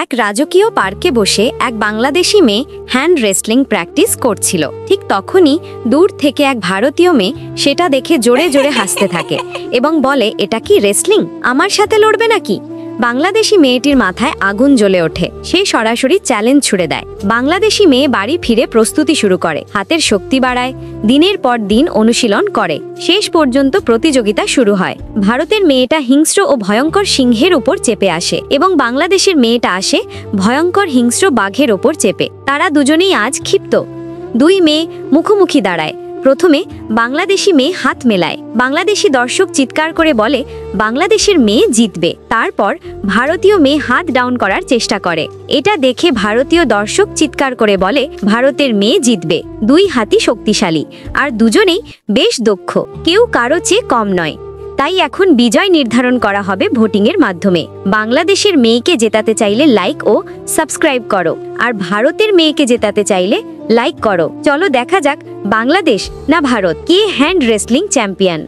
এক রাজকীয় পার্কে বসে এক বাংলাদেশি মেয়ে হ্যান্ড রেসলিং প্র্যাকটিস করছিল। ঠিক তখনই দূর থেকে এক ভারতীয় মেয়ে সেটা দেখে জোরে জোরে হাসতে থাকে এবং বলে, এটা কি রেসলিং? আমার সাথে লড়বে নাকি? বাংলাদেশি মেয়েটির মাথায় আগুন জ্বলে ওঠে। সে সরাসরি চ্যালেঞ্জ ছুড়ে দেয়। বাংলাদেশি মেয়ে বাড়ি ফিরে প্রস্তুতি শুরু করে, হাতের শক্তি বাড়ায়, দিনের পর দিন অনুশীলন করে। শেষ পর্যন্ত প্রতিযোগিতা শুরু হয়। ভারতের মেয়েটা হিংস্র ও ভয়ঙ্কর সিংহের উপর চেপে আসে এবং বাংলাদেশের মেয়েটা আসে ভয়ঙ্কর হিংস্র বাঘের ওপর চেপে। তারা দুজনেই আজ ক্ষিপ্ত। দুই মেয়ে মুখোমুখি দাঁড়ায়। প্রথমে বাংলাদেশি মেয়ে হাত মেলায়। বাংলাদেশি দর্শক চিৎকার করে বলে, বাংলাদেশের মেয়ে জিতবে। তারপর ভারতীয় মেয়ে হাত ডাউন করার চেষ্টা করে। এটা দেখে ভারতীয় দর্শক চিৎকার করে বলে, ভারতের মেয়ে জিতবে। দুই হাতই শক্তিশালী আর দুজনেই বেশ দক্ষ, কেউ কারো চেয়ে কম নয়। তাই এখন বিজয় নির্ধারণ করা হবে ভোটিংয়ের মাধ্যমে। বাংলাদেশের মেয়েকে জেতাতে চাইলে লাইক ও সাবস্ক্রাইব করো, আর ভারতের মেয়েকে জেতাতে চাইলে লাইক করো। চলো দেখা যাক বাংলাদেশ না ভারত কে হ্যান্ড রেসলিং চ্যাম্পিয়ন।